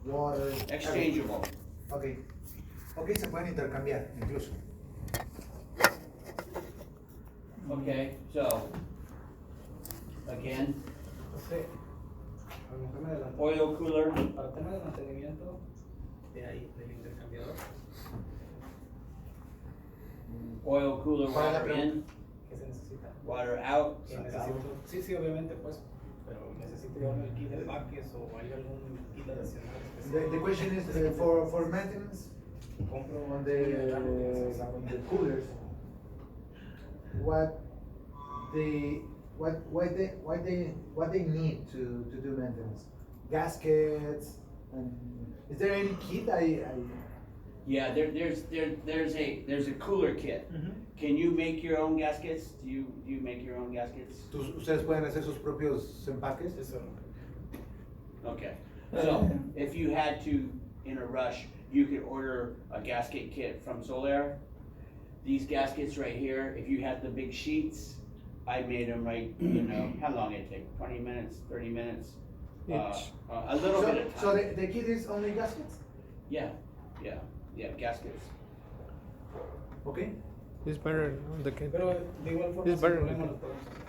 water. Exchangeable. Okay. Ok, se pueden intercambiar incluso. Okay, so, again, Entonces, a lo mejor me adelanto. oil cooler, Para el tema del mantenimiento de ahí, del intercambiador, oil cooler, ¿Cuál es la water pregunta? in, ¿qué se necesita? water out. Que necesito, sí, obviamente, pues, pero necesito llevarme el kit de empaques o hay algún kit adicional especial. The question is for maintenance Compro on on the coolers. What they need to do maintenance? Gaskets and is there any kit? Yeah, there's a cooler kit. Can you make your own gaskets? Do you make your own gaskets? Ustedes pueden hacer sus propios empaques. Eso. Okay, so if you had to, in a rush, you could order a gasket kit from Solaire. These gaskets right here, if you had the big sheets, I made them right, how long it take? 20 minutes, 30 minutes? A little bit of time. So the kit is only gaskets? Yeah, gaskets. Okay. It's better on the kid. Pero de igual forma, It's sin better. problema lo podemos hacer.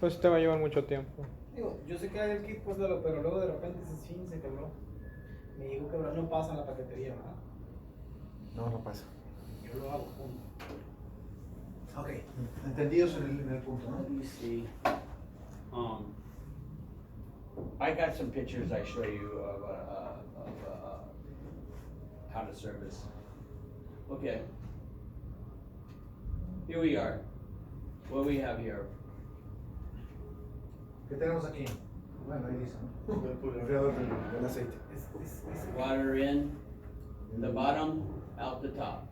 Pues te va a llevar mucho tiempo. Digo, yo sé que hay el kit, pues, pero luego de repente se quebró. Me llegó quebrado, no pasa en la paquetería, ¿verdad? No pasa. Yo lo hago, punto. Ok, entendidos en el punto, Let ¿no? me see. I got some pictures I show you of how to service. Okay. Here we are. What do we have here? ¿Qué tenemos aquí? Bueno, ahí dice, ¿no? Enfriador del aceite. Water in the bottom, out the top.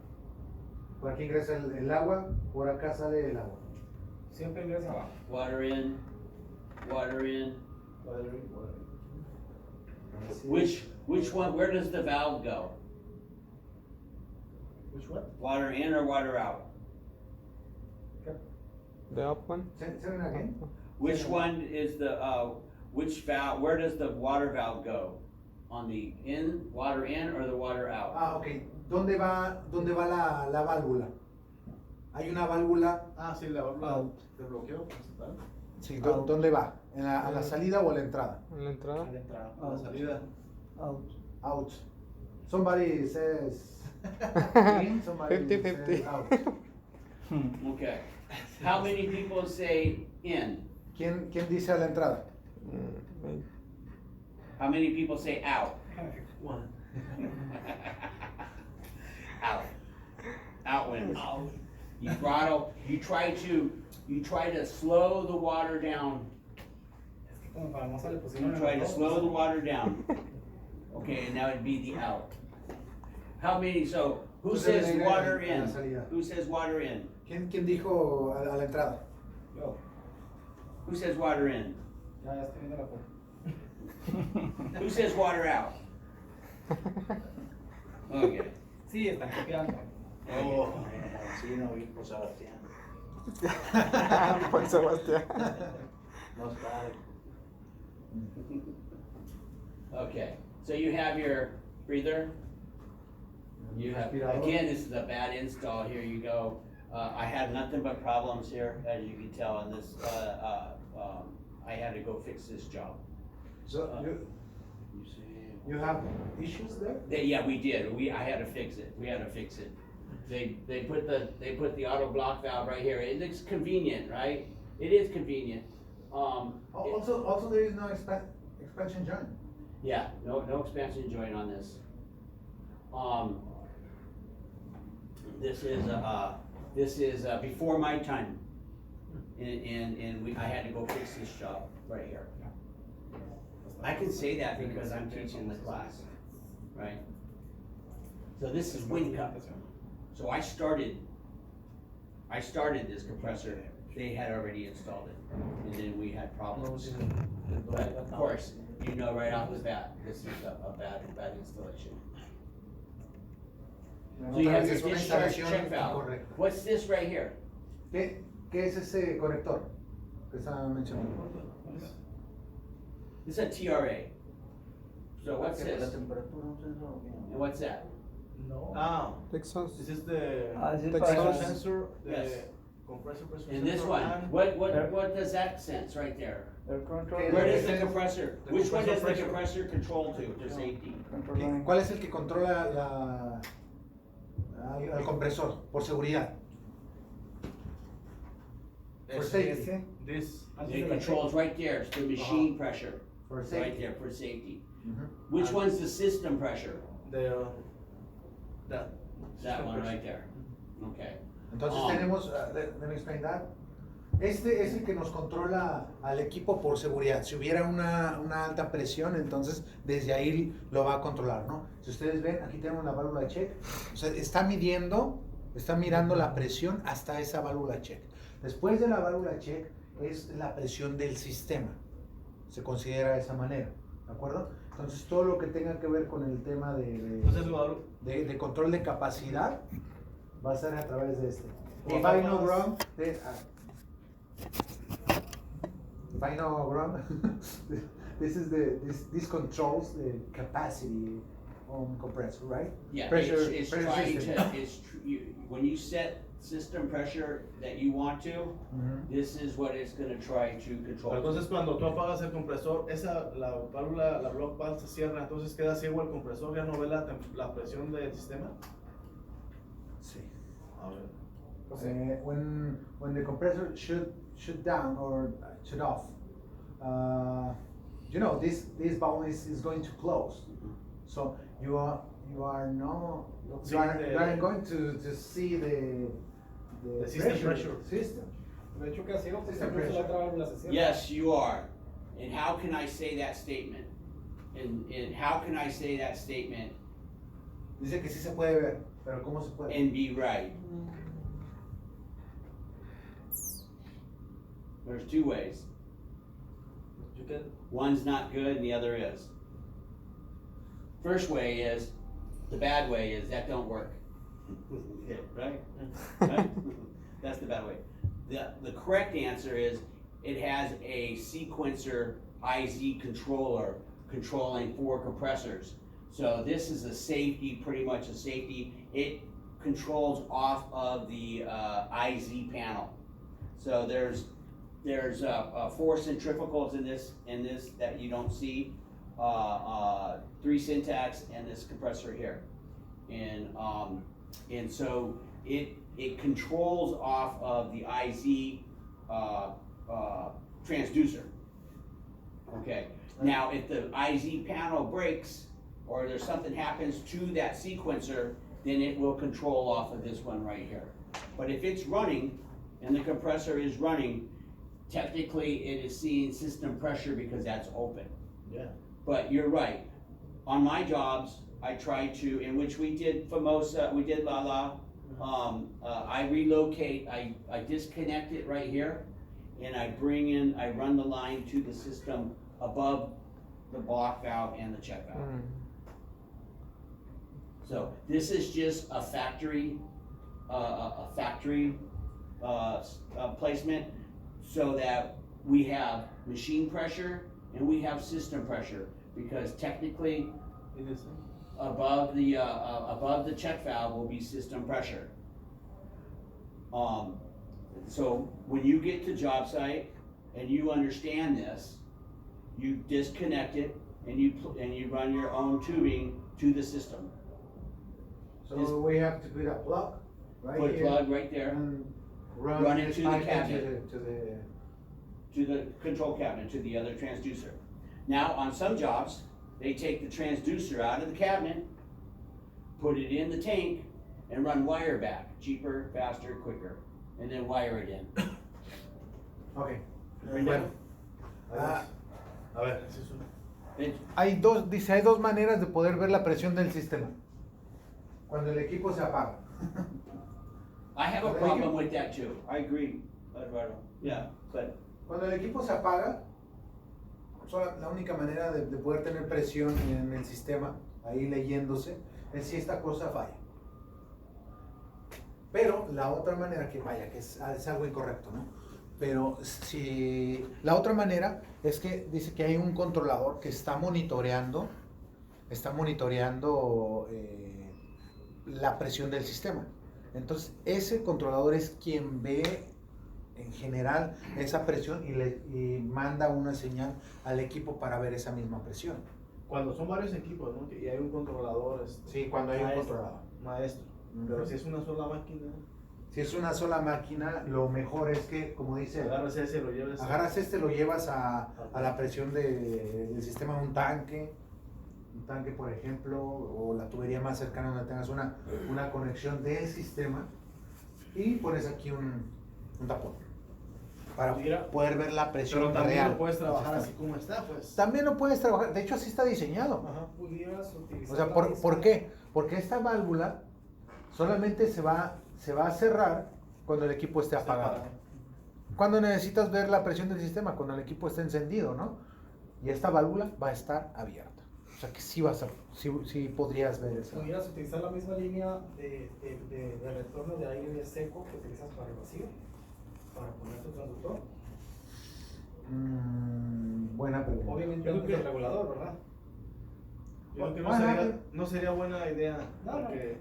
Por aquí ingresa el agua, por acá sale el agua. Siempre ingresa abajo. Water in, water in. Así Which one, where does the valve go? Which one? Water in or water out? The up one? Say it again. Which one is the, which valve, where does the water valve go? On the in, water in or the water out? Ah, ok. ¿Dónde va la válvula? Hay una válvula. Ah, sí, la válvula de bloqueo principal. Sí, ¿dónde va? ¿A la salida o a la entrada? En la entrada. A la entrada. A la salida. Out. Somebody says in, somebody 50-50. says out. Okay. How many people say in? ¿Quién dice a la entrada? How many people say out? One. Out. Out wins. You throttle, you try to slow the water down. Es que como famosa le You pusieron try en to el slow the logo. water down. Okay, and now it'd be the out. How many, so who says water in? Who says water in? ¿Quién dijo a la entrada? Yo, Who says water in? ya estoy viendo la foto. Who says water out? Okay. Sí, están copiando. Oh, sí, no vi por Sebastián. Por Sebastián. No está. Okay, so you have your breather. You have, again, this is a bad install, here you go. I had nothing but problems here, as you can tell on this, I had to go fix this job. So You see. you have issues there? Yeah, we did, I had to fix it, They put the auto block valve right here, it looks convenient, right? It is convenient. Also there is no expansion joint. Yeah, no expansion joint on this. This is before my time. And I had to go fix this job right here. I can say that because I'm teaching the class, right? So this is wind cup. So I started this compressor, they had already installed it, and then we had problems. But of course, you know right off the bat, this is a bad installation. So you have your Es una discharge instalación check valve. incorrecta. What's this right here? ¿Qué es ese conector que estaba mencionando? This is a TRA. So what's La this? temperatura, un sensor, ¿o qué? And what's that? No. Ah, Texas. this is the This is Texas. para- pressure sensor, the Yes. compressor pressure And this sensor, one, and what does that sense right there? air control. Okay, Where the does the sense- compressor, the which one does the compressor compressor control to for safety? Controlling. ¿Cuál es el que controla al compresor? Por seguridad. For safety. this, It controls right there, it's the machine pressure, For right safety. there for safety. Ujú. Which one's the system pressure? the, that. That one right there. Okay. Entonces Ah. tenemos, let me explain that. Este es el que nos controla al equipo por seguridad. Si hubiera una alta presión, entonces desde ahí lo va a controlar, ¿no? Si ustedes ven, aquí tenemos la válvula check. O sea, está mirando la presión hasta esa válvula check. Después de la válvula check es la presión del sistema. Se considera de esa manera, ¿de acuerdo? Entonces todo lo que tenga que ver con el tema Entonces, Guadalupe, de control de capacidad va a ser a través de este. If Well, I know vamos- wrong, if I know wrong, this controls the capacity on compressor, right? Yeah, Pressure- it's pressure trying system. to, when you set system pressure that you want to, this is what it's gonna try to control. entonces cuando tú apagas el compresor, la válvula, la block valve se cierra, entonces queda ciego el compresor, ya no ve la presión del sistema. Sí. A ver. When the compressor should down or shut off, you know this valve is going to close, so you are no Sí, you are the- going to see the system pressure. system. De hecho, casi no, porque System incluso la pressure. otra válvula se cierra. Yes, you are. And how can I say that statement? And how can I say that statement Dice que sí se puede ver, pero ¿cómo se puede? and be right? There's two ways. You can, One's not good and the other is. First way is, the bad way is that don't work. Yeah, right? Right? That's the bad way. The correct answer is, it has a sequencer IZ controller controlling 4 compressors. So this is a safety, pretty much a safety. It controls off of the IZ panel. So there's 4 centrifugals in this that you don't see, 3 Syntax and this compressor here. And so it controls off of the IZ transducer. Okay, now if the IZ panel breaks or there's something happens to that sequencer, then it will control off of this one right here. But if it's running and the compressor is running, technically it is seeing system pressure because that's open. yeah. But you're right, on my jobs, I try to, in which we did Famosa, we did Lala, I relocate, I disconnect it right here, and I run the line to the system above the block valve and the check valve. So this is just a factory placement, so that we have machine pressure and we have system pressure, because technically It is. above the check valve will be system pressure. So when you get to job site and you understand this, you disconnect it and you run your own tubing to the system. So we have to put a plug right Put a here plug right there and Run it this to the pipe cabinet. to the to the control cabinet, to the other transducer. Now, on some jobs, they take the transducer out of the cabinet, put it in the tank, and run wire back, cheaper, faster, quicker, and then wire it in. Okay. Right Bueno. now. Ah, A ver, ese es un- It- hay dos maneras de poder ver la presión del sistema. Cuando el equipo se apaga. I have a problem with that too, I agree, Eduardo, yeah, but, Cuando el equipo se apaga, la única manera de poder tener presión en el sistema, ahí leyéndose, es si esta cosa falla. Pero la otra manera que vaya, que es algo incorrecto, ¿no? Pero si la otra manera es que dice que hay un controlador que está monitoreando está monitoreando la presión del sistema. Entonces, ese controlador es quien ve en general esa presión y manda una señal al equipo para ver esa misma presión. Cuando son varios equipos, ¿no? Y hay un controlador, Sí, cuando hay un maestro, controlador. maestro. Pero si es una sola máquina, Si es una sola máquina, lo mejor es que, como dice, agarras ese y lo llevas. lo llevas a la presión del sistema de un tanque, por ejemplo, o la tubería más cercana donde tengas una conexión del sistema, y pones aquí un tapón para poder ver la presión Pero también real. lo puedes trabajar así como está, pues. También lo puedes trabajar, de hecho así está diseñado. Ajá. Pudieras utilizar O sea, la ¿por misma- qué? Porque esta válvula solamente se va a cerrar cuando el equipo esté apagado. Cuando necesitas ver la presión del sistema, cuando el equipo está encendido, ¿no? Y esta válvula va a estar abierta. O sea que sí vas a, sí podrías ver eso. Pudieras utilizar la misma línea de retorno de aire seco que utilizas para el vacío, para poner tu transductor. Buena pregunta. Obviamente Yo creo antes del que- regulador, ¿verdad? Yo creo que Ajá. no sería buena idea, No, porque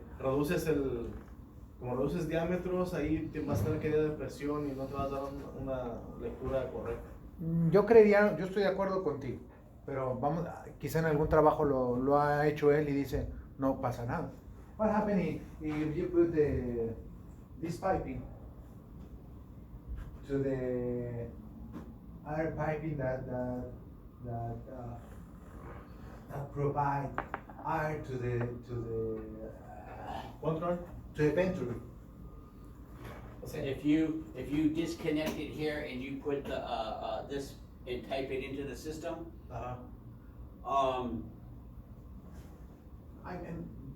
como reduces diámetros, ahí te vas a tener que ir de presión y no te vas a dar una lectura correcta. Yo estoy de acuerdo contigo, pero vamos, quizá en algún trabajo lo ha hecho él y dice, no pasa nada. What happens if you put this piping to the air piping that provide air to Control. the venturi? O sea, If you disconnect it here and you put the, this and type it into the system, Ajá.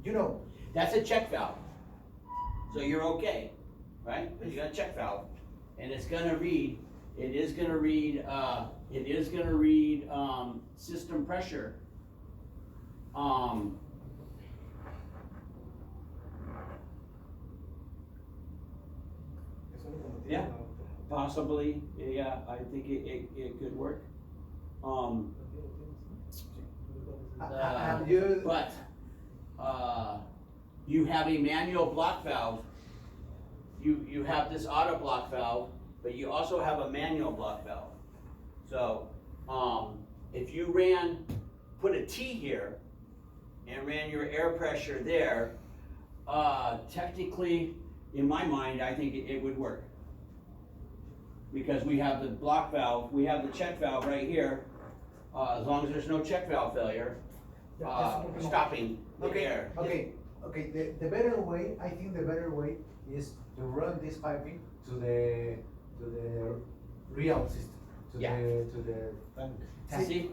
You know, that's a check valve. So you're okay, right? Because you got a check valve. And it is gonna read, system pressure. eso lo convertiría Yeah. en auto. Possibly, yeah, I think it could work. have you? But, you have a manual block valve. You have this auto block valve, but you also have a manual block valve. So, if you put a T here and ran your air pressure there, technically, in my mind, I think it would work. Because we have the block valve, we have the check valve right here, as long as there's no check valve failure, stopping the air. Okay. The better way, I think the better way is to run this piping to the real system, Yeah. to the tank. See?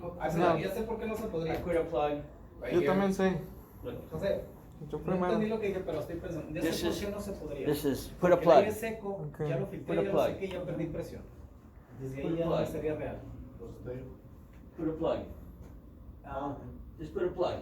Ya sé por qué no se I podría. put a plug right Yo here. también sé. Look, José, Yo no entendí primero. lo que dije, pero estoy pensando. Ya This sé por is- qué no se podría. This is, put a Porque el aire plug. seco, Ok. ya lo Put filtré, a ya lo plug. sé que ya perdí presión. Desde Put ahí a ya no plug. sería real. Pues te digo. Put a plug. Just put a plug.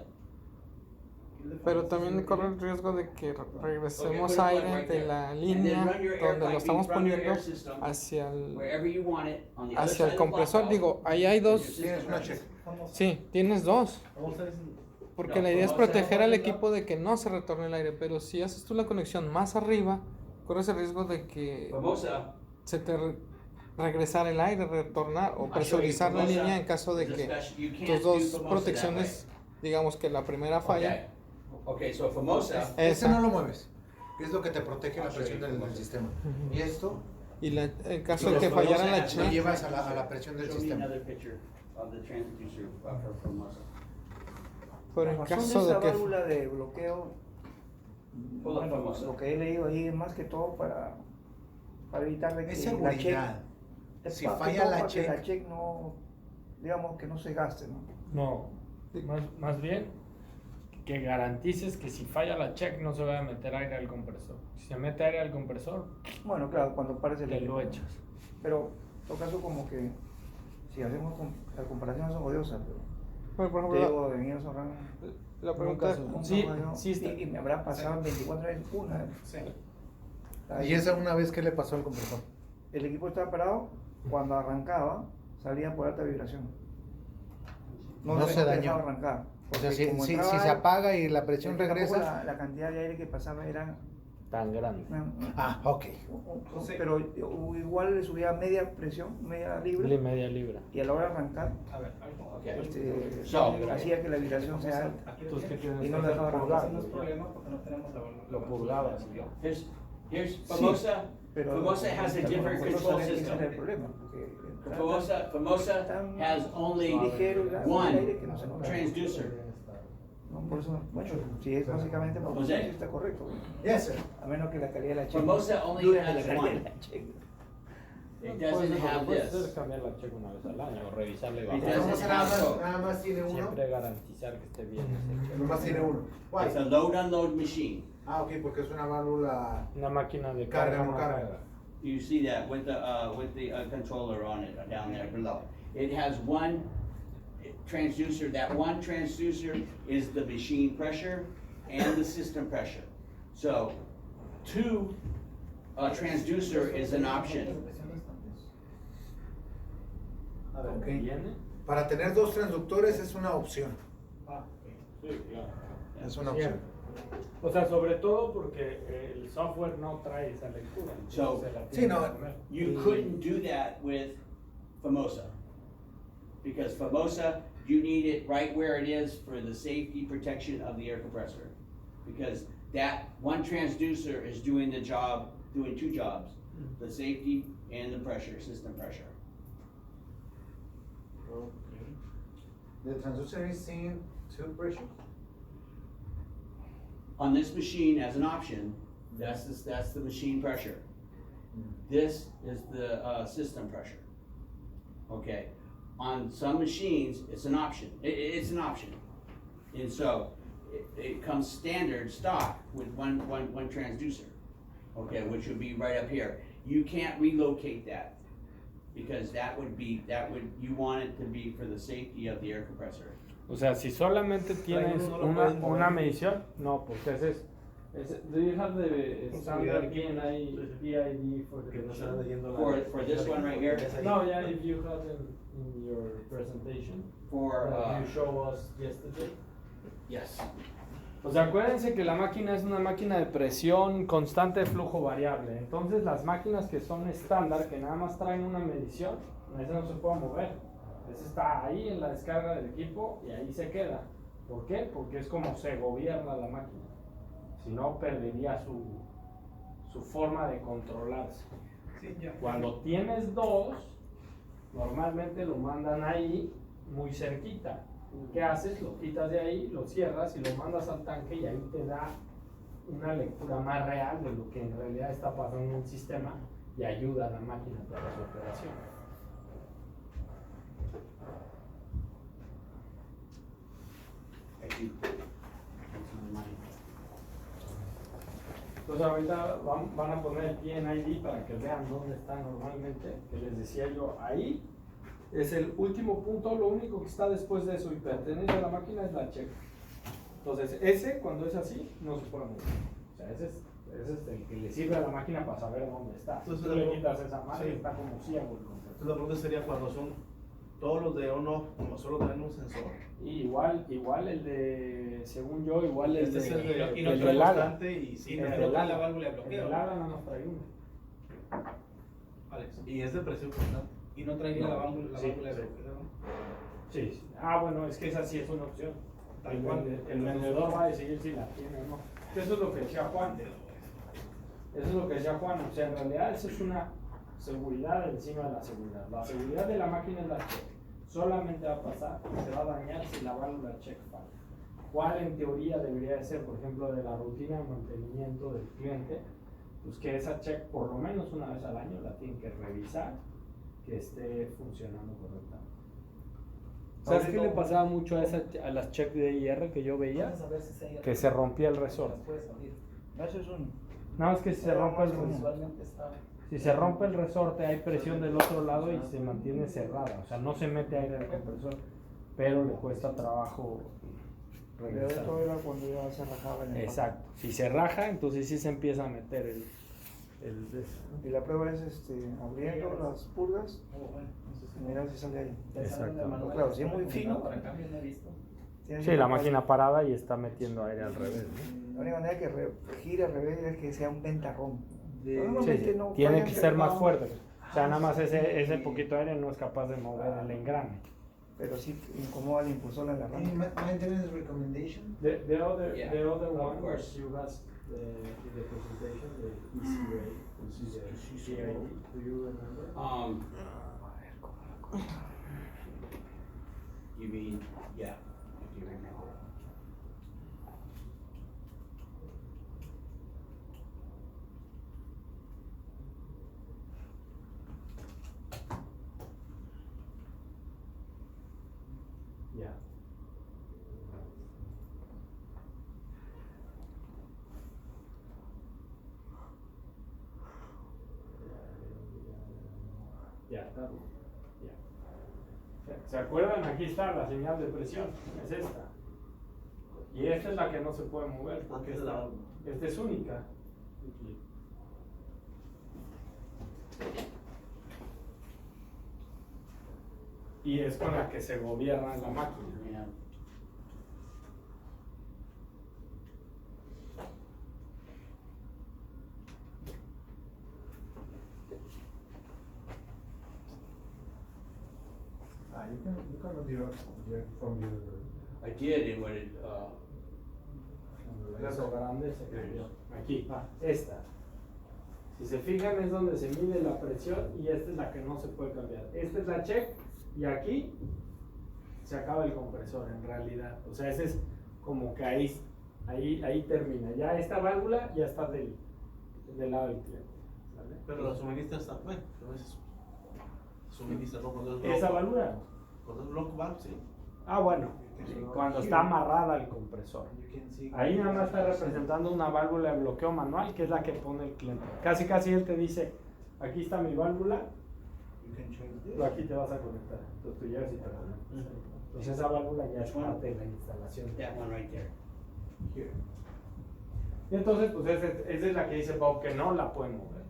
Pero también corre el riesgo de que regresemos Okay, put a plug aire right de there. la And línea then run your air donde lo piping estamos from your poniendo air system hacia wherever you want it, on the other hacia side el of the block compresor. valve. Digo, ahí hay dos. Tienes una check. Vamos. Sí, tienes dos. Vamos a ver si- Porque No, la idea es vamos a proteger hacer al una- equipo de que no se retorne el aire. Pero si haces tú la conexión más arriba, corres el riesgo de que Formosa, se te regresar el aire, retornar o I'll show you presurizar la Formosa línea en caso de is a que special- you can't tus do dos Formosa protecciones, digamos que la primera falla. Okay, so Formosa, Ese Esa. no lo mueves. Es lo que te protege la I'll show presión you del cómo. sistema. Ujú. Y esto Y en caso Y de que los fallara Formosa la has lo check, llevas a la presión del show me sistema. another picture of the transducer for Formosa. pero La en razón caso de de esa que válvula de bloqueo, Pull up bueno, Formosa. lo que he leído ahí es más que todo para evitar de que Es la check, seguridad. es Si más que falla todo la para que la check- check no, digamos que no se gaste, ¿no? No, más bien que garantices que si falla la check no se vaya a meter aire al compresor. Si se mete aire al compresor, Bueno, claro, cuando pares el te lo equipo. echas. Pero en todo caso como que si hacemos las comparaciones son odiosas, pero bueno, por te ejemplo, digo, en ellos ahorran la pregunta Sí, sí está. y me habrá pasado en 24 horas una. Sí. Y esa una vez que le pasó al compresor. El equipo estaba parado, cuando arrancaba salía por alta vibración. No se dejaba dañó. arrancar. O sea, Porque como si entraba se aire, apaga y la presión tampoco regresa. la cantidad de aire que pasaba era Tan grande. Ah, ok. pero igual le subía media presión, media libra, Media libra. y a la hora de arrancar A ver, algo. Okay. hacía que la vibración sea alta. Aquí Entonces, ¿qué tienes Y que no hacer? dejaba Eso arrancar. no es problema porque no tenemos la válvula. Lo purgabas. Here's Famosa. Pero Famosa has a different nosotros control sabemos que ese system. era el problema, porque Famosa tan has only ligero el aire one que no se nota. transducer. No, por eso, bueno, si es básicamente porque José. sí está correcto. Yes, sir. A menos que la calidad de la check Famosa only dure la has calidad de one. la check. It doesn't have Puedes hacer this. cambiar la check una vez al año o revisarle It bajar. doesn't Entonces nada más tiene uno. Siempre garantizar que esté bien ese check. Nomás tiene uno. Why? It's a load unload machine. Ah, ok, porque es una válvula. Una máquina de Carga, carga, no no carga. carga. You see that with the controller on it down there below. It has one transducer. That one transducer is the machine pressure and the system pressure. So, two transducer is an option. A ver, Ok. ¿Viene? Para tener dos transductores es una opción. ok. Sí, claro. Es una opción. O sea, sobre todo porque el software no trae esa lectura. So, entonces se la sí, tiene no. que poner. You couldn't do that with Famosa. Because Famosa, you need it right where it is for the safety protection of the air compressor. Because that one transducer is doing the job, doing two jobs, the safety and the pressure, system pressure. The transducer is seeing two pressures. On this machine, as an option, that's the machine pressure. This is the system pressure. Okay, on some machines, it's an option. It's an option, and so it comes standard stock with one transducer. Okay, which would be right up here. You can't relocate that because you want it to be for the safety of the air compressor. O sea, si solamente tienes uno no lo puedes mover. una medición, no, porque do you have the standard PNI PID for the Que no machine? están leyendo For this one right here, No, yeah, if you have them in your presentation for that you show us yesterday. yes. O sea, acuérdense que la máquina es una máquina de presión constante de flujo variable. Entonces, las máquinas que son estándar, que nada más traen una medición, esa no se puede mover. Esa está ahí en la descarga del equipo y ahí se queda. ¿Por qué? Porque es como se gobierna la máquina. Si no, perdería su forma de controlarse. Sí, ya. Cuando tienes dos, normalmente lo mandan ahí muy cerquita. ¿Qué haces? Lo quitas de ahí, lo cierras y lo mandas al tanque y ahí te da una lectura más real de lo que en realidad está pasando en el sistema y ayuda a la máquina para su operación. Thank you. That's on mine. Entonces ahorita van a poner el PNID para que vean dónde está normalmente, que les decía yo, ahí es el último punto, lo único que está después de eso y pertenece a la máquina es la check. Entonces ese, cuando es así, no se puede mover. O sea, ese es el que le sirve a la máquina para saber dónde está. Entonces, Tú le quitas esa madre y sí. está como ciego el Entonces concepto. la pregunta sería cuando son todos los de on-off, como solo tienen un sensor. Y igual el de, según yo, igual el Este es el de, y no el trae del ala. constante y sí, El no del trae la ala. válvula de El bloqueo. del ala nada más trae uno. Alex. y es de presión constante. Y no traería No, la válvula sí, de sí. bloqueo. Sí, sí. Ah, bueno, es que esa sí es una opción. Tal El, cual. el vendedor va a decidir si la tiene o no. Eso es lo que decía Juan. Eso es lo que decía Juan. O sea, en realidad eso es una seguridad encima de la seguridad. La seguridad de la máquina es la check. Solamente va a pasar, se va a dañar si la válvula check falla. ¿Cuál en teoría debería de ser, por ejemplo, de la rutina de mantenimiento del cliente? Pues que esa check por lo menos una vez al año la tienen que revisar, que esté funcionando correctamente. ¿Sabes qué le pasaba mucho a las check de IR que yo veía? Vamos a ver si se Que se rompía el resorte. puede salir. Eso es uno. Nada más que si se rompe el Visualmente está. Si se rompe el resorte, hay presión del otro lado y se mantiene cerrada. O sea, no se mete aire al compresor, pero le cuesta trabajo Pero regresar. esto era cuando ya se rajaba en el Exacto. Si se raja, entonces sí se empieza a meter el Y la prueba es abriendo las purgas Oh, bueno. y mirar si sale ahí. Pensando en el Exacto. manual, Claro, si es muy para fino. Para cambio no he visto. Tiene Sí, que la tocar- máquina parada y está metiendo aire al revés. ¿no? La única manera que gire al revés es que sea un ventarrón. De- Sí, Normalmente sí, no tiene falla que en ser más cerrado, fuerte. O sea, nada más ese poquito de aire no es capaz de mover el engrane. pero sí incomoda el impulsor en la Any rama. maintenance recommendation? The other, Yeah, the other of one course. was you guys in the presentation, the ECA, which is the CID. Do you remember? You mean, yeah, I do remember. Yeah. Ya, está bien. Ya. ¿Se acuerdan? Aquí está la señal de presión. Es esta. Y esta es la que no se puede mover porque esta es única. Y es con la que se gobierna la máquina. Yeah. You cannot direct from your... I did, and when it, Cuando la hizo grande se cambió. Aquí, esta. Si se fijan es donde se mide la presión y esta es la que no se puede cambiar. Esta es la check y aquí se acaba el compresor en realidad. O sea, ese es como que ahí termina. Ya esta válvula ya está del lado del cliente. ¿Sale? Pero la suministra está, bueno, no es suministra, no cuando es Esa block, válvula. cuando es block valve, sí. Ah, bueno, cuando está amarrada al compresor. You can see- Ahí nada más está representando una válvula de bloqueo manual, que es la que pone el cliente. Casi él te dice, aquí está mi válvula, You can change this. tú aquí te vas a conectar. Entonces tú llegas y te conectas. Entonces esa válvula ya es parte de la instalación. that one right there. Here. Y entonces, pues esa es la que dice Bob que no la pueden mover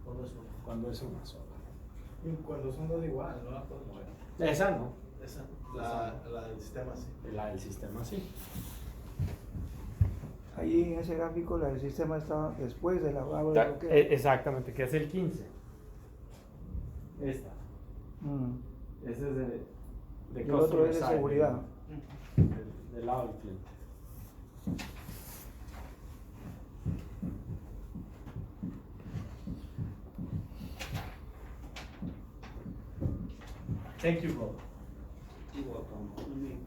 Cuando es block. cuando es una sola. Y cuando son dos iguales, no la puedo mover. Esa no, Esa, la del sistema, sí. la del sistema sí. Ahí en ese gráfico el sistema está después de la válvula de bloqueo. Exactamente, que es el 15. Esta. Ese es de Y el otro es de customer side, seguridad. del lado del cliente. Thank you, Bob. You're welcome. Let me-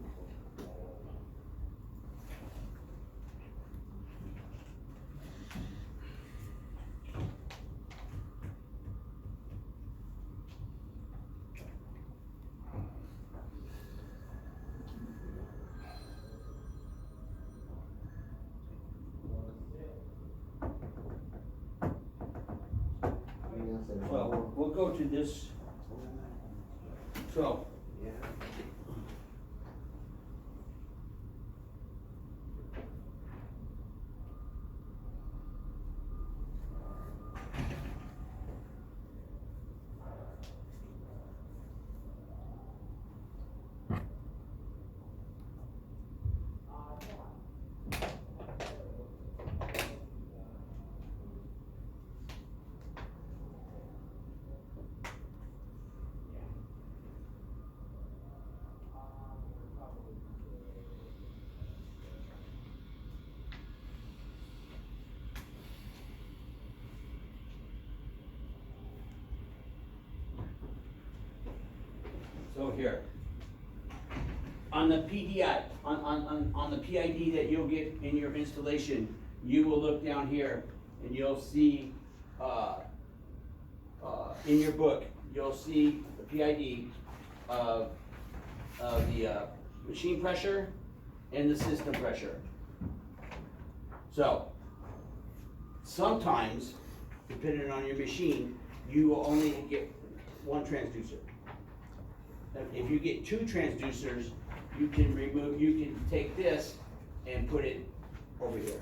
Well, we'll go to this. So, So here, on the PDI, on the PID that you'll get in your installation, you will look down here and you'll see, in your book, you'll see the PID of the machine pressure and the system pressure. So, sometimes, depending on your machine, you will only get one transducer. If you get two transducers, you can take this and put it over here.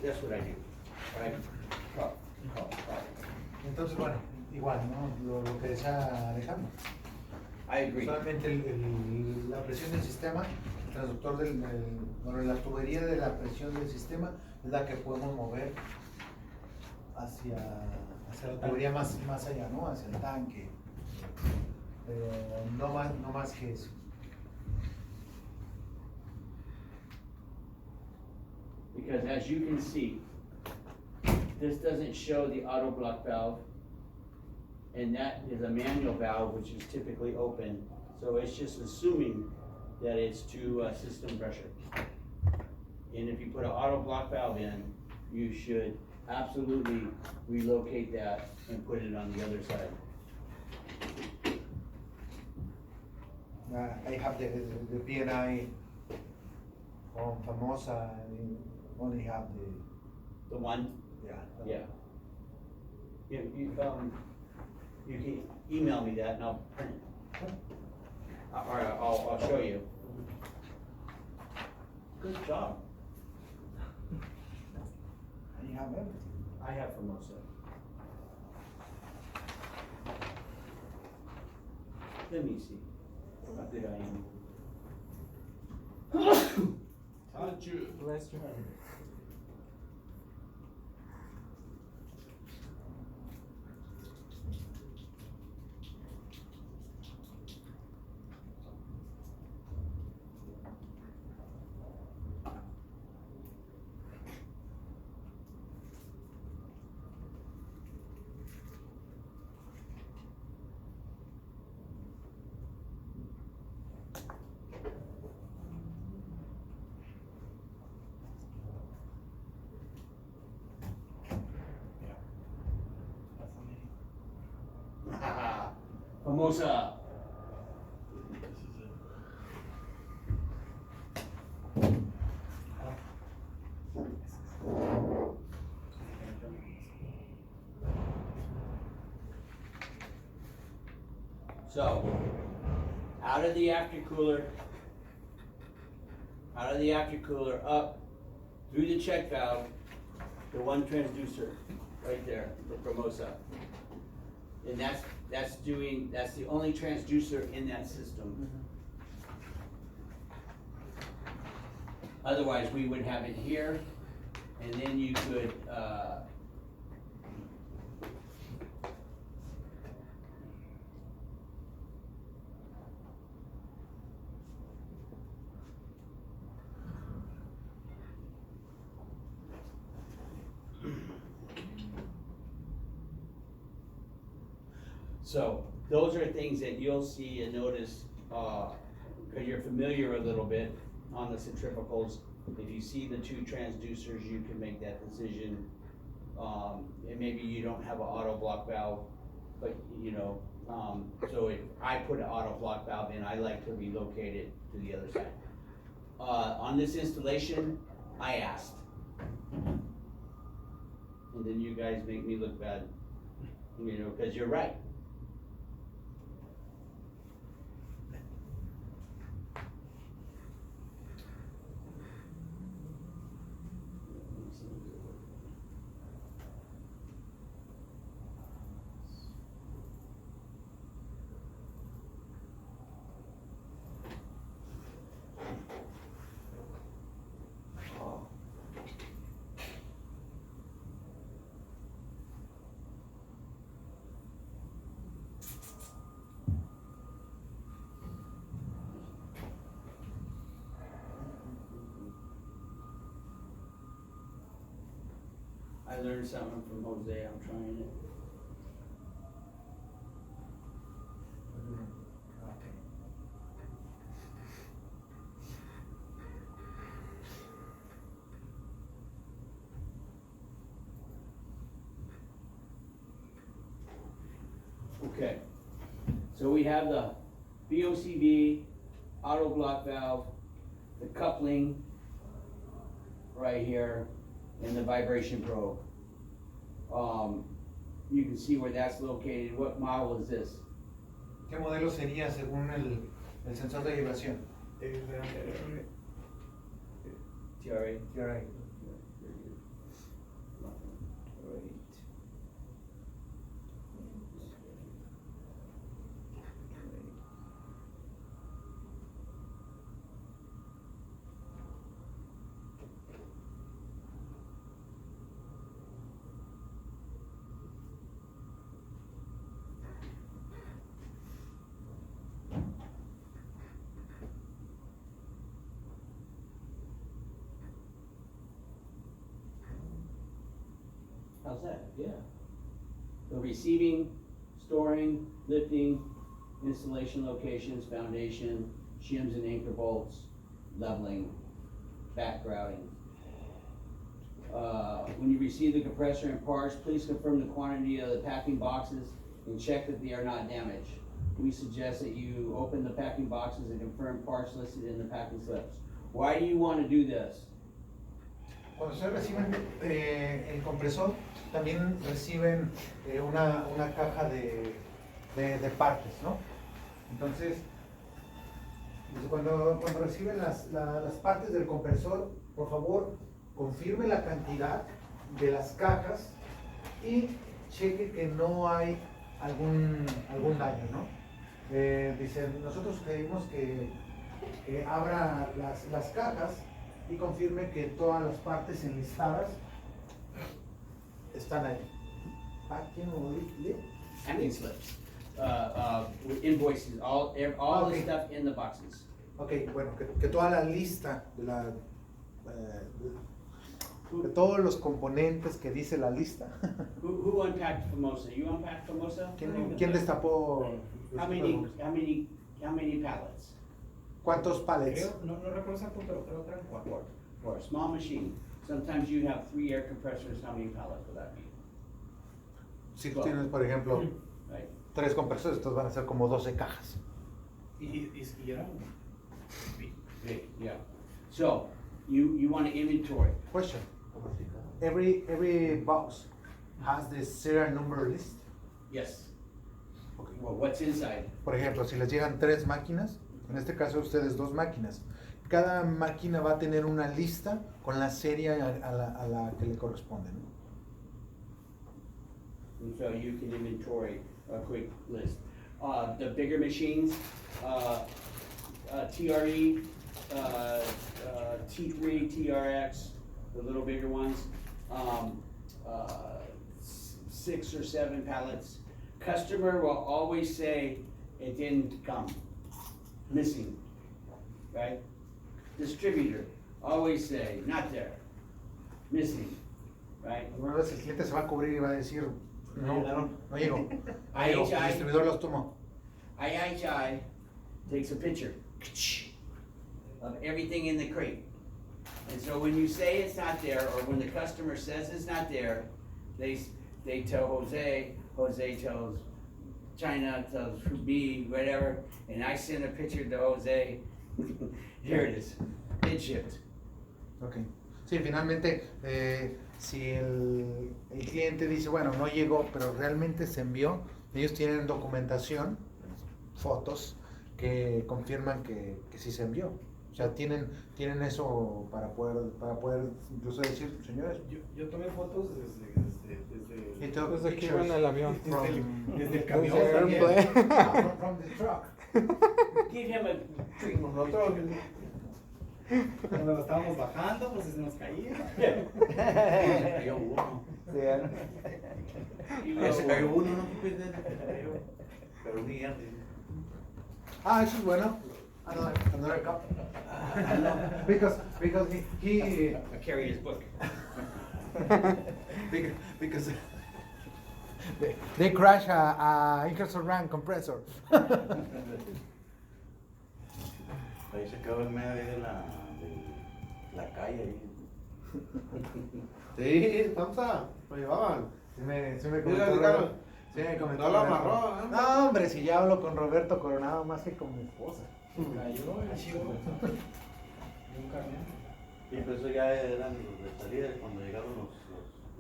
That's what I do, right? Entonces, bueno, igual, ¿no? Lo que decía Alejandro. I agree. Solamente la presión del sistema, el transductor bueno, la tubería de la presión del sistema es la que podemos mover hacia la tubería más allá, ¿no? Hacia el tanque. Pero no más que eso. Because as you can see, this doesn't show the auto block valve. And that is a manual valve, which is typically open. So it's just assuming that it's to system pressure. And if you put an auto block valve in, you should absolutely relocate that and put it on the other side. I have the P&I from Famosa, and only have The one, yeah. yeah. You can email me that and I'll print it. Or I'll show you. Good job. I have everything. I have Formosa. Let me see. How good I am. Touch you. Bless you. Formosa. So, out of the aftercooler up through the check valve, the one transducer right there, the Formosa. And that's the only transducer in that system. Otherwise, we would have it here, and then you could, so those are things that you'll see and notice, because you're familiar a little bit on the centrifugals. If you see the two transducers, you can make that decision. And maybe you don't have an auto block valve, but so if I put an auto block valve in, I like to relocate it to the other side. On this installation, I asked. And then you guys make me look bad, because you're right. I learned something from Jose, I'm trying it. Okay, so we have the VOCV, auto block valve, the coupling right here, and the vibration probe. You can see where that's located. What model is this? ¿Qué modelo sería según el sensor de vibración? TRA. TRA. How's that? Yeah. So receiving, storing, lifting, installation locations, foundation, shims and anchor bolts, leveling, back grouting. When you receive the compressor and parts, please confirm the quantity of the packing boxes and check that they are not damaged. We suggest that you open the packing boxes and confirm parts listed in the packing slips. Why do you want to do this? Cuando ustedes reciben el compresor, también reciben una caja de partes, ¿no? Entonces, pues cuando reciben las partes del compresor, por favor, confirme la cantidad de las cajas y cheque que no hay algún daño, ¿no? Dicen, nosotros pedimos que abra las cajas y confirme que todas las partes enlistadas están ahí. Packing list? Packing slips, invoices, all the Okay. stuff in the boxes. Ok, bueno, que toda la lista de todos los componentes que dice la lista. Who unpacked Famosa? You unpacked Famosa? ¿Quién destapó? How many pallets? ¿Cuántos pallets? Creo, no recuerdo exacto, pero creo que eran 4. For a small machine, sometimes you have 3 air compressors, how many pallets would that be? Si tú tienes, por ejemplo, Right? 3 compresores, estos van a ser como 12 cajas. Y eran Big, yeah. So, you want to inventory. Question. Every box has the serial number list. Yes. Okay. Well, what's inside? Por ejemplo, si les llegan 3 máquinas, en este caso ustedes 2 máquinas, cada máquina va a tener una lista con la serie a la que le corresponde, ¿no? And so you can inventory a quick list. The bigger machines, TRE, T3, TRX, the little bigger ones, 6 or 7 pallets. Customer will always say it didn't come, missing, right? Distributor, always say, not there, missing, right? Algunas veces el cliente se va a cubrir y va a decir, no llegó. IHI. El distribuidor los tomó. IHI takes a picture of everything in the crate. And so when you say it's not there, or when the customer says it's not there, they tell Jose tells China, tells me, whatever, and I send a picture to Jose. Here it is, been shipped. Ok. Sí, finalmente, si el cliente dice, bueno, no llegó, pero realmente se envió, ellos tienen documentación, fotos, que confirman que sí se envió. O sea, tienen eso para poder incluso decir, señores, Yo tomé fotos desde he took Desde que pictures iba en el avión. desde el camión Desde también. Airplane. from the truck. Give him a drink. Nosotros, Cuando estábamos bajando, pues se nos caía. Cayó uno. Sí, ¿no? Se cayó uno, ¿no? Pero un día. Ah, eso es bueno. Another cup. because he I carry his book. because they crash a Ingersoll Rand compressor. Ahí se quedó en medio de la calle. Ahí. sí, Tamsa, lo llevaban. Sí me Sí, comentó claro. Roberto. Sí me comentó No lo Roberto. amarró, ¿eh? No, hombre, si ya hablo con Roberto Coronado más que con mi esposa. Cayó el chivo. De un camión. Y pues eso ya eran los de salida cuando llegaron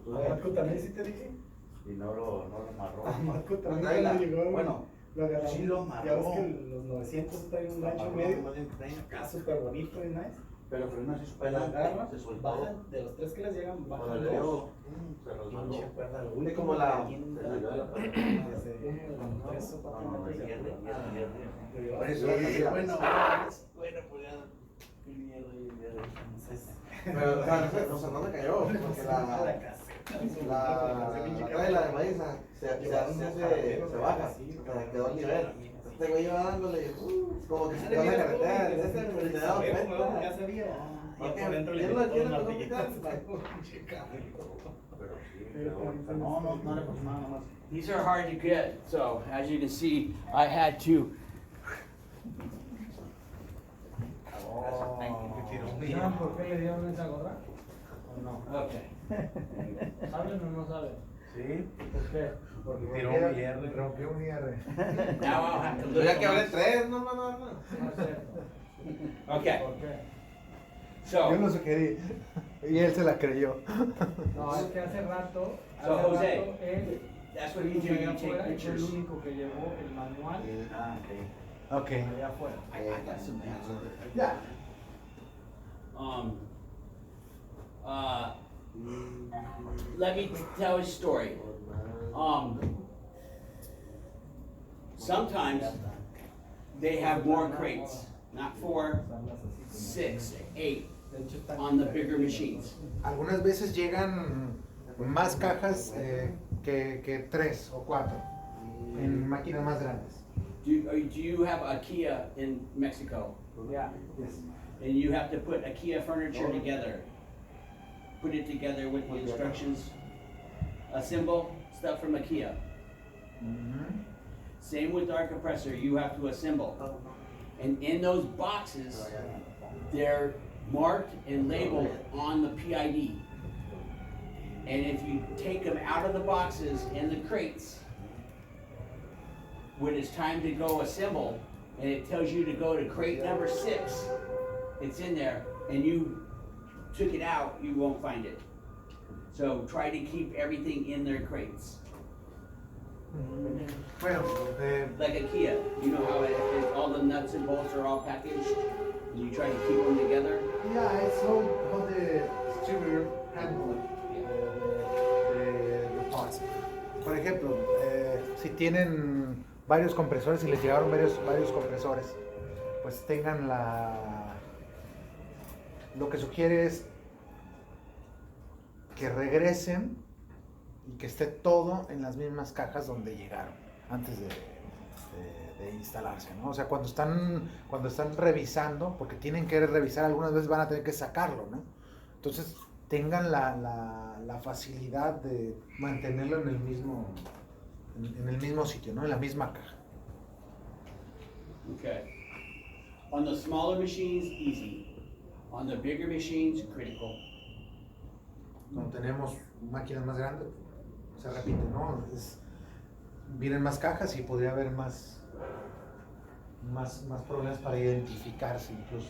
los Marco también sí te dije. y no lo amarró. Marco también Trae la- cuando llegó. bueno, lo agarramos. sí lo amarró. Ya ves que los 900 traen un gancho Amarró, medio. más bien traen Acá acá. súper bonito y nice. Pero frenó así su Pero pela, agarra, se soltó. bajan, de los 3 que les llegan, Cuando bajan le dio, 2. se los Pinche mandó. cuerda, lo Es único como la- que Se le dio la desde como 3 o 4 No, no, metros de hierro, altura. hierro. Pero Por eso yo- dije, bueno, pues ya. Y mierda. Entonces, Pero, o sea, no sé dónde cayó, porque la traila de maíz se baja, o sea, quedó al nivel. Este güey iba dándole, como que se quedó en la carretera. Te das cuenta. Ya sabía. Ya que- Por dentro le ya quitó lo- todo ya el lo pegó martillito. mi casa. Pero sí, pero no le pasó nada más. These are hard to get, so as you can see, I had to. ¿Saben por qué le dieron esa gorra? ¿O no? Okay. ¿Saben o no saben? Sí. ¿Por qué? Porque Tiró un IR. rompió un IR. Now I'll have to Yo look. ya que hablé on- tres, no. No es cierto. Okay, ¿Por qué? Yo lo so, sugerí y él se la creyó. No, es que hace rato, So, Jose, él that's what you estuvo do, allá you take afuera y fue el pictures. único que llevó el manual Ah, ok. Ok. allá afuera. I got some answers. Ya. Um, let me tell a story. Sometimes they have more crates, not 4, 6, 8 De hecho, está on the bigger machines. Algunas veces llegan más cajas que 3 o 4 en máquinas más grandes. Do you have IKEA in Mexico? Yeah. And you have to put IKEA furniture together. Put it together with the instructions, assemble stuff from IKEA. Same with our compressor, you have to assemble. And in those boxes, they're marked and labeled on the PID. And if you take them out of the boxes in the crates, when it's time to go assemble, and it tells you to go to crate number 6, it's in there, and you took it out, you won't find it. So try to keep everything in their crates. Bueno, Like IKEA, you know how all the nuts and bolts are all packaged, and you try to keep them together? yeah, it's how the distributor handle the parts. Por ejemplo, si tienen varios compresores y les llegaron varios compresores, pues tengan lo que sugiere es que regresen y que esté todo en las mismas cajas donde llegaron antes de instalarse, ¿no? O sea, cuando están revisando, porque tienen que revisar, algunas veces van a tener que sacarlo, ¿no? Entonces tengan la facilidad de mantenerlo en el mismo sitio, ¿no? En la misma caja. Okay. On the smaller machines, easy. On the bigger machines, critical. Cuando tenemos máquinas más grandes, se repite, ¿no? Vienen más cajas y podría haber más problemas para identificarse incluso.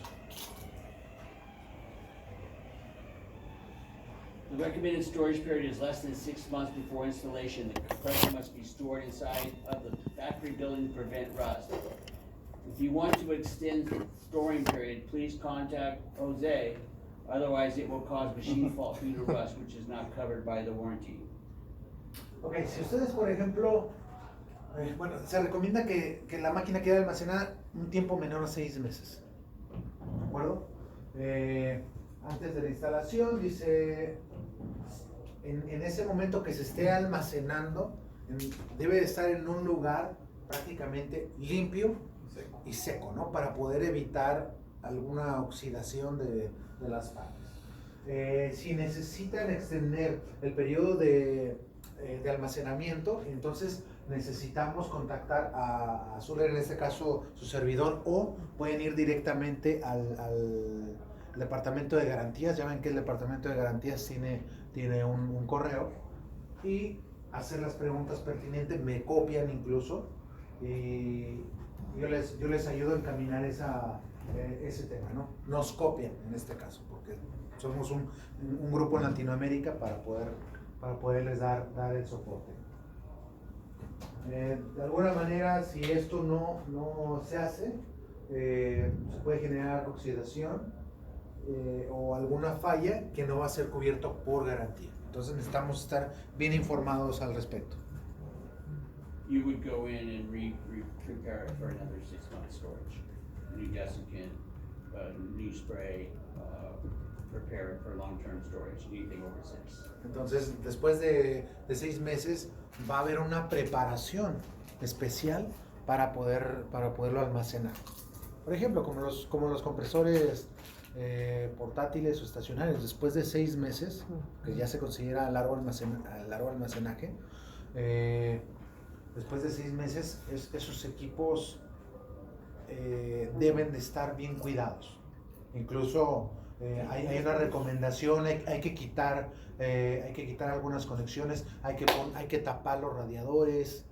The recommended storage period is less than 6 months before installation. The compressor must be stored inside of the factory building to prevent rust. If you want to extend the storing period, please contact Jose. Otherwise, it will cause machine fault due to rust, which is not covered by the warranty. Ok, si ustedes, por ejemplo, bueno, se recomienda que la máquina quede almacenada un tiempo menor a 6 meses. ¿De acuerdo? Antes de la instalación, dice, en ese momento que se esté almacenando, debe de estar en un lugar prácticamente limpio y seco, ¿no? Para poder evitar alguna oxidación de las partes. Si necesitan extender el periodo de almacenamiento, entonces necesitamos contactar a Zuller, en este caso su servidor, o pueden ir directamente al departamento de garantías. Ya ven que el departamento de garantías tiene un correo, y hacer las preguntas pertinentes, me copian incluso, y yo les ayudo a encaminar ese tema, ¿no? Nos copian en este caso, porque somos un grupo en Latinoamérica para poderles dar el soporte. De alguna manera, si esto no se hace, se puede generar oxidación o alguna falla que no va a ser cubierto por garantía. Entonces necesitamos estar bien informados al respecto. You would go in and prepare it for another 6 months storage. New desiccant, new spray, prepare it for long-term storage, anything over 6. Entonces, después de 6 meses, va a haber una preparación especial para poderlo almacenar. Por ejemplo, como los compresores portátiles o estacionarios, después de 6 meses, que ya se considera largo almacenaje, después de 6 meses, esos equipos deben de estar bien cuidados. Incluso hay una recomendación, hay que quitar algunas conexiones, hay que tapar los radiadores.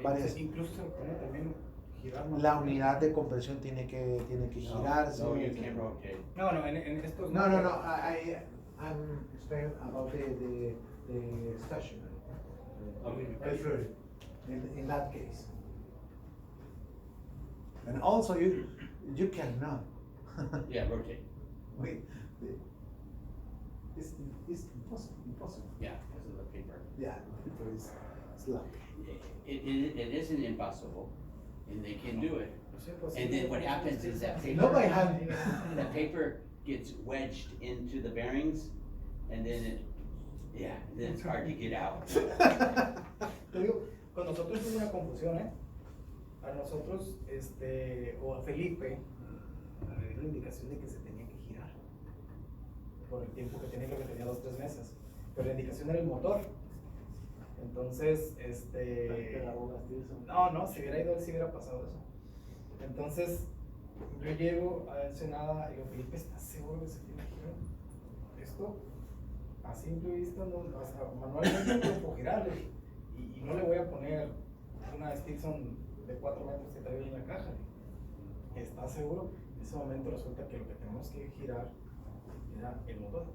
Oye, incluso se pone también girar más. La unidad de compresión tiene que girarse. No, you can't rotate. No, en estos No. I'm explaining about the stationary. Okay. In that case. And also you cannot. Yeah, rotate. Wait. It's impossible. Yeah, because of the paper. Yeah, it's slow. It isn't impossible, and they can do it. And then what happens is that Nobody paper, have. the paper gets wedged into the bearings, and then then it's hard to get out. Te digo, con nosotros hubo una confusión, A nosotros, o a Felipe, le dio la indicación de que se tenía que girar. Por el tiempo que tenía, creo que tenía 2 o 3 meses. Pero la indicación era el motor. Entonces, No, si hubiera ido él, sí hubiera pasado eso. Entonces, yo llego a Ensenada y digo, Felipe, ¿estás seguro que se tiene que girar? Esto, a simple vista, no, o sea, manualmente no puedo girarle. Y no le voy a poner una Stilson de 4 metros que trae en la caja. ¿Estás seguro? En ese momento resulta que lo que tenemos que girar era el motor.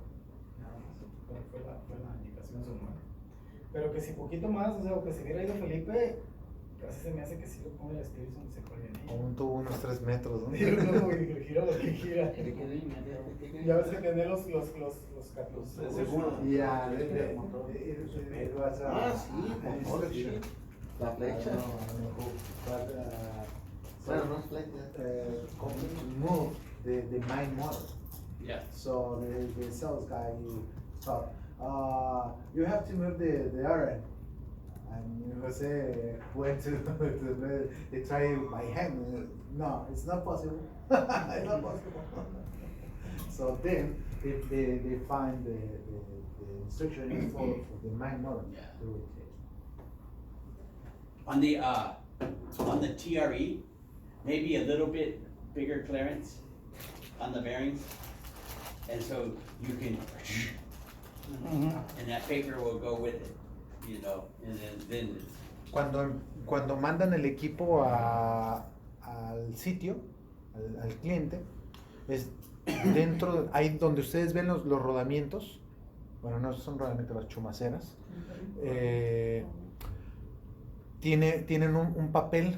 Nada más. Fue la indicación de su mano. Pero que si poquito más, o sea, o que si hubiera ido Felipe, casi se me hace que si le pongo el Stilson se cuelga en ella. Como un tubo unos 3 metros, ¿no? Y yo no, y gira lo que gira. Ya ves que tenía los Seguro. Yeah, it was Sí, la flecha. Bueno, no es flecha. to move the main motor. Yeah. So the sales guy thought, you have to move the RN. And Jose went to they try it by hand. No, it's not possible. It's not possible. So then they find the instruction for the main motor Yeah. to rotate. On the TRE, maybe a little bit bigger clearance on the bearings, and so you can, and that paper will go with it, and then Cuando mandan el equipo al sitio, al cliente, es dentro, ahí donde ustedes ven los rodamientos, bueno, no son rodamientos, las chumaceras, tienen un papel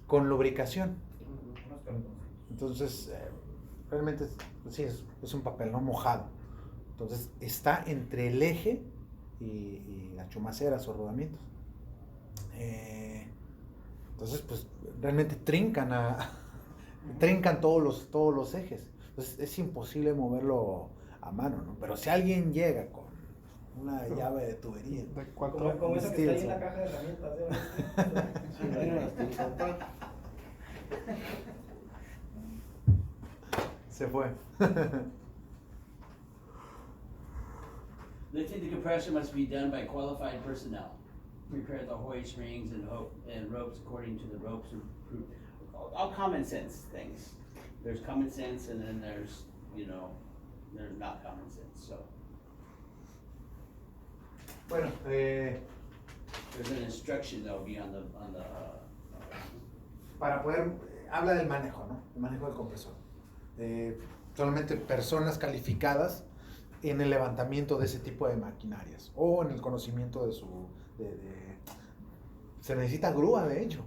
con lubricación. Entonces, realmente sí es un papel, ¿no? Mojado. Entonces, está entre el eje y las chumaceras o rodamientos. Entonces, pues, realmente trincan todos los ejes. Entonces, es imposible moverlo a mano, ¿no? Pero si alguien llega con una llave de tubería, De 4 Como esa que está ahí en la caja de herramientas. se fue. lifting the compressor must be done by qualified personnel. Prepare the hoist rings and ropes according to the ropes approved. All common sense things. There's common sense, and then there's not common sense, so. Bueno, There's an instruction that'll be on the para poder, habla del manejo, ¿no? El manejo del compresor. Solamente personas calificadas en el levantamiento de ese tipo de maquinarias o en el conocimiento de se necesita grúa, de hecho,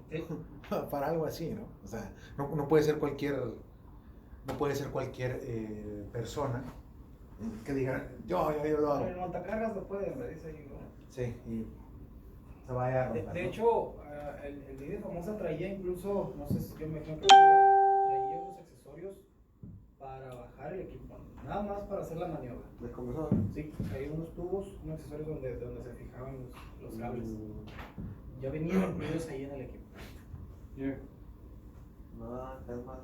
para algo así, ¿no? O sea, no puede ser cualquier persona que diga, yo lo hago. El montacargas lo puede, me dice ahí, ¿no? Sí, y se vaya a romper, De ¿no? hecho, el video famosa traía incluso, no sé si yo me imagino que traía unos accesorios para bajar el equipo, nada más para hacer la maniobra. ¿Del compresor? Sí, traía unos tubos, unos accesorios donde se fijaban los cables. ya venían incluidos ahí en el equipo. Here. No, es más.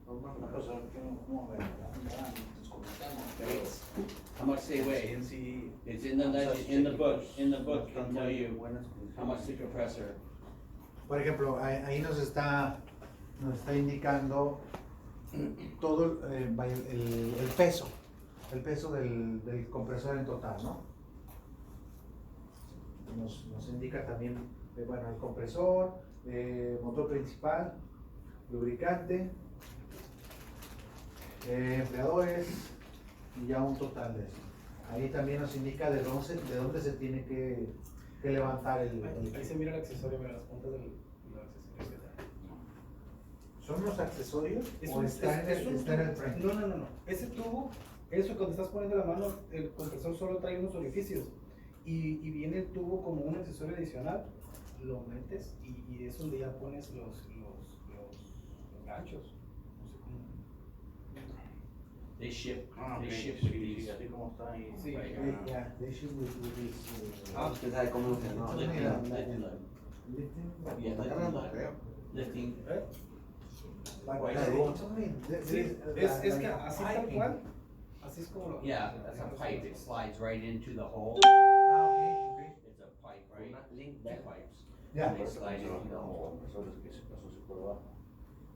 Una persona que no como ver, Weights. How much they weigh? CNC. It's in the legend, in the book. In the book can tell you how much the compressor. Por ejemplo, ahí nos está indicando todo el peso del compresor en total, ¿no? Nos indica también, bueno, el compresor, motor principal, lubricante, enfriadores y ya un total de eso. Ahí también nos indica de dónde se tiene que levantar el Ahí se mira el accesorio, mira las puntas del accesorio que trae. ¿Son los accesorios o un- está en es un el tubo. frente? No. Ese tubo, eso cuando estás poniendo la mano, el compresor solo trae unos orificios. Y viene el tubo como un accesorio adicional, lo metes y es donde ya pones los ganchos. No sé cómo. They ship. Ah, They ok, ship sí, with these. sí, así como está ahí. Sí. Right. Yeah, they should with this. Ah, Usted sabe cómo funciona. Entonces, Lifting, mira, lifting, lifting. Yeah, Agarrando, creo. lifting. ¿Eh? White Sí, roll. Sí, es que así tal cual, así es como lo. Yeah, that's a pipe. It slides right into the hole. Ah, ok. It's a pipe, right? Link Two pipes. Ya. They slide into the Los hole. compresores que se pasó así por abajo.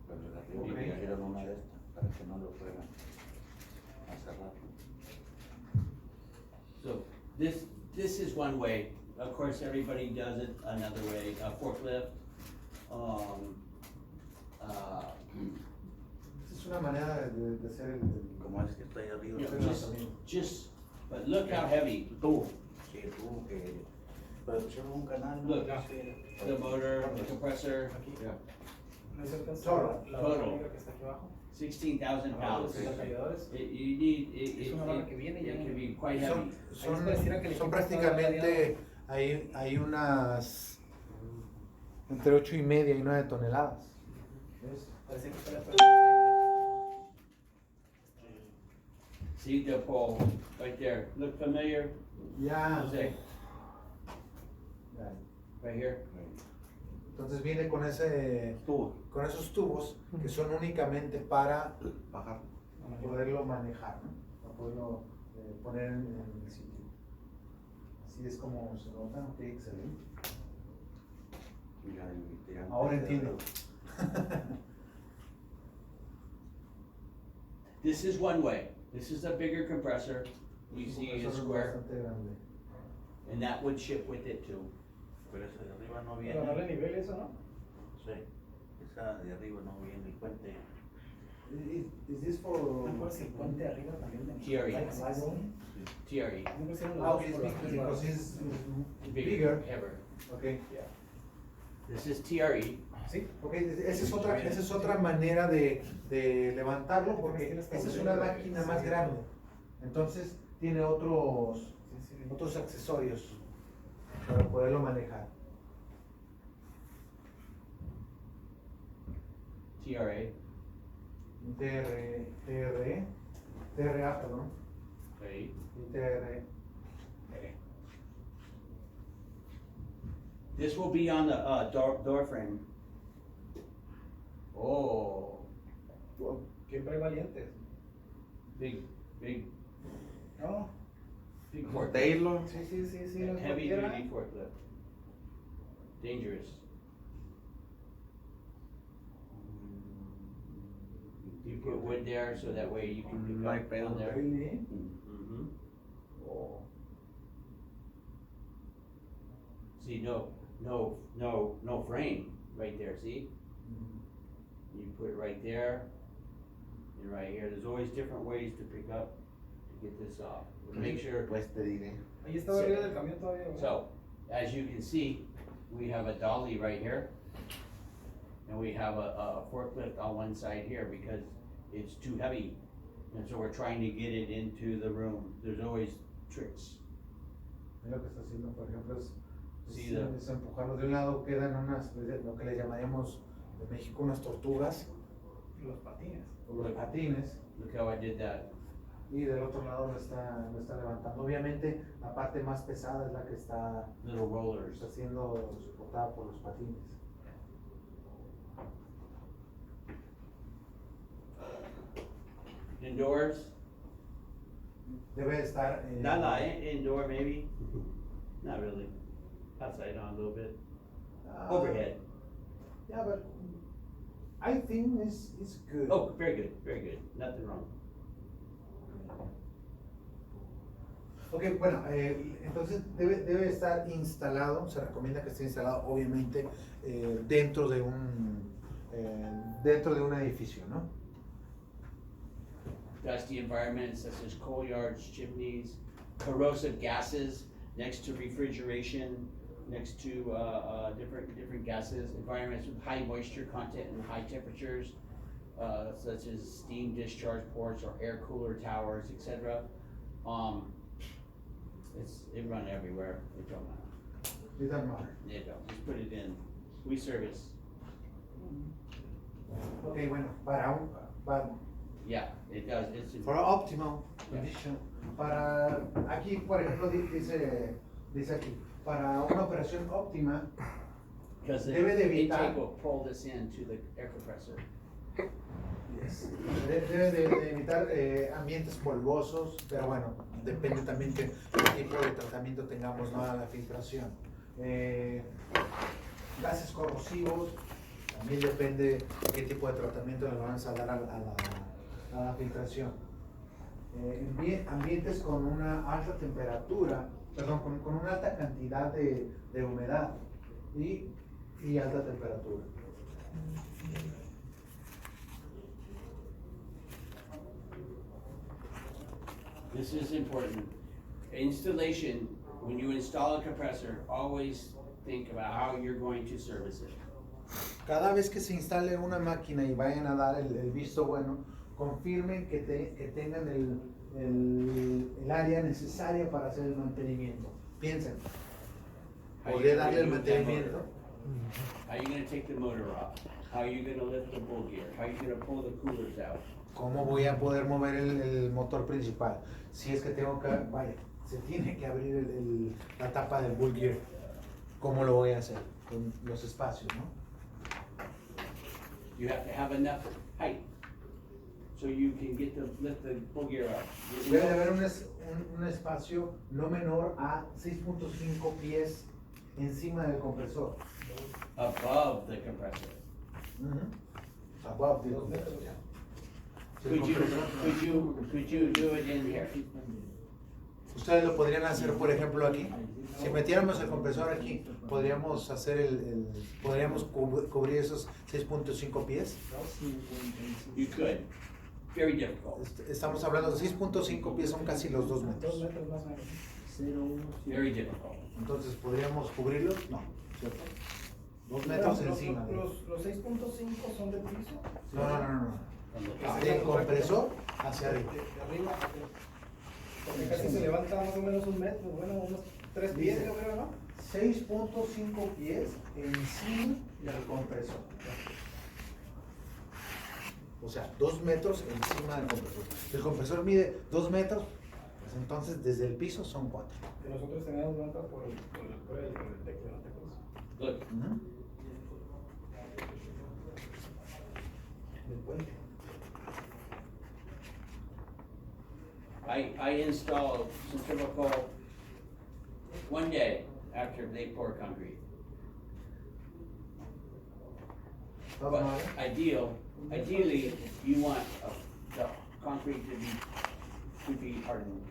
Pero de arriba Ok. le hicieron una de estas para que no lo fueran a cerrar. So this is one way. Of course, everybody does it another way. A forklift. Es una manera de hacer Como es que está ahí arriba. You know, Sí, just, but look how heavy. El tubo. Sí, el tubo que. Pero pusieron un canal. ¿no? Look, the motor, the compressor, Aquí. No se alcanza Solo. la Solo. barra negra que está aquí abajo. 16,000 pounds. Los calibradores. You need, Es una barra que viene ya it en- can be quite Son, heavy. son, pareciera que el son equipo está prácticamente, hay unas entre 8 y media y 9 toneladas. ¿Ves? Parece que está la See the pole right there. Look familiar? Ya, Jose, ya. right here. Entonces viene con Tubo. esos tubos que son únicamente para Bajar. poderlo manejar, ¿no? Para poderlo poner en el sitio. Así es como se nota, ok, excelente. Mira, el tirante. Ahora entiendo. This is one way. This is a bigger compressor. You see a square, Bastante grande. and that would ship with it too. Pero esa de arriba no Para darle viene. nivel eso, ¿no? Sí. Esa de arriba no viene el puente. Is this for? No me acuerdo si el puente de arriba también de Thierry. Lighting. TRE. No me hicieron los Ah, dos ok, it's por las tres because barras. it's Bigger. bigger. Ever. Okay. This is TRE. Sí. Ok, esa es otra manera de levantarlo porque esa es una máquina más grande. Entonces tiene otros accesorios para poderlo manejar. TRA. TRA, perdón. Okay. Y TRE. This will be on the door frame. Oh, Siempre hay valientes. big, No. big Como forklift. Taylor. Sí, no es Heavy cualquiera. duty forklift. Dangerous. You put wood there so that way you can pick Like up pedal. on there. Really? Mhm. Oh. See, no frame right there, see? You put it right there and right here. There's always different ways to pick up to get this off. Make sure. Pues te diré. Ahí estaba arriba del camión todavía, güey. So, as you can see, we have a dolly right here. And we have a forklift on one side here because it's too heavy. And so we're trying to get it into the room. There's always tricks. Lo que está haciendo, por ejemplo, es Sí, da. es empujarlo de un lado, quedan unas, lo que le llamaríamos en México unas tortugas, Los patines. o los patines. Look how I did that. y del otro lado lo está levantando. Obviamente la parte más pesada es la que está Little rollers. siendo soportada por los patines. Indoors, Debe estar not indoor maybe, not really, outside on a little bit, overhead. Yeah, but I think it's good. Oh, very good, nothing wrong. Ok, bueno, entonces debe estar instalado, se recomienda que esté instalado obviamente dentro de un edificio, ¿no? Dusty environments such as coal yards, chimneys, corrosive gases next to refrigeration, next to different gases, environments with high moisture content and high temperatures, such as steam discharge ports or air cooler towers, etc. It run everywhere. It don't matter. It doesn't matter. It don't. Just put it in. We service. Ok, bueno, Yeah, it does. It's for optimal condition, aquí por ejemplo dice aquí, para una operación óptima, because the debe de evitar- intake will pull this into the air compressor. debe de evitar ambientes polvosos, pero bueno, depende también qué tipo de tratamiento tengamos, ¿no? A la filtración. Gases corrosivos, también depende qué tipo de tratamiento le vamos a dar a la filtración. Ambientes con una alta temperatura, perdón, con una alta cantidad de humedad y alta temperatura. This is important. Installation, when you install a compressor, always think about how you're going to service it. Cada vez que se instale una máquina y vayan a dar el visto bueno, confirmen que tengan el área necesaria para hacer el mantenimiento. Piensen, How ¿podría you darle el gonna do that mantenimiento? motor? How you gonna take the motor off? How you gonna lift the bull gear? How you gonna pull the coolers out? ¿Cómo voy a poder mover el motor principal? Si es que tengo que, vaya, se tiene que abrir la tapa del bull gear. ¿Cómo lo voy a hacer? Con los espacios, ¿no? You have to have enough height so you can get to lift the bull gear up. Debe de haber un espacio no menor a 6.5 pies encima del compresor. Above the compressor. Above the compressor. Si el Could you do it in here? Ustedes lo podrían hacer, por ejemplo, aquí. Si metiéramos el compresor aquí, podríamos hacer podríamos cubrir esos 6.5 pies. You could. Very difficult. Estamos hablando de 6.5 pies, son casi los 2 2 metros. metros más o menos. Very difficult. Entonces, ¿podríamos cubrirlos? No, ¿cierto? 2 metros encima. Los 6.5 son de piso. No. Del compresor hacia arriba. De arriba. Porque casi se levanta más o menos 1 metro, bueno, unos 3 pies Dice. yo creo, ¿no? 6.5 pies encima del compresor. O sea, 2 metros encima del compresor. El compresor mide 2 metros, pues entonces desde el piso son 4. Que nosotros teníamos bronca por el teclado, ¿no te acuerdas? Look, Del puente. I installed centrifugal one day after they poured concrete. But ideally, you want the concrete to be hardened.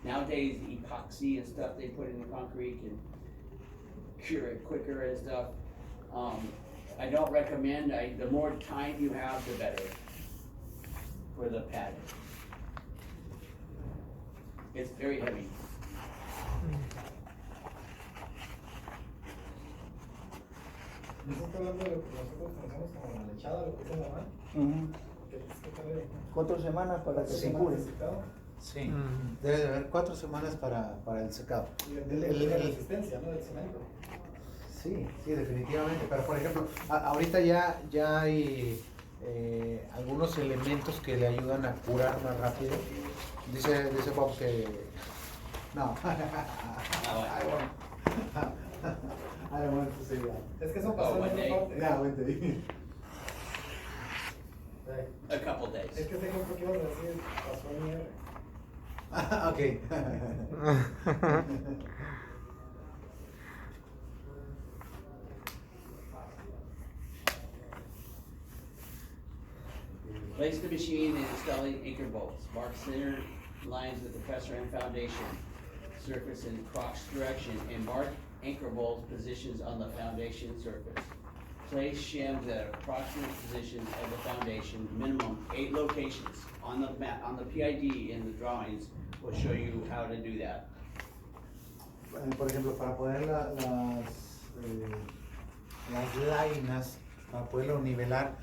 Nowadays, epoxy and stuff they put in the concrete can cure it quicker and stuff. I don't recommend, the more time you have, the better for the pad. It's very heavy. Nosotros hablando de lo que nosotros conocemos como la lechada, lo que es el normal, que tal de 4 semanas para que se cure. secado. Sí, debe de haber 4 semanas para el secado. Y depende de la resistencia, ¿no? Del cemento. Sí, definitivamente. Pero por ejemplo, ahorita ya hay algunos elementos que le ayudan a curar más rápido. Dice Bob que no. I don't want to say that. Es que eso pasó en one day. otra parte. Yeah, wait a minute. A couple days. Es que ese ejemplo que ibas a decir pasó en nieve. Okay. Place the machine and installing anchor bolts. Mark center lines with the pressure and foundation surface in Croc's direction, and mark anchor bolt positions on the foundation surface. Place shims at approximate positions of the foundation, minimum 8 locations. On the map, on the PID in the drawings will show you how to do that. Por ejemplo, para poner las láminas, para poderlo nivelar,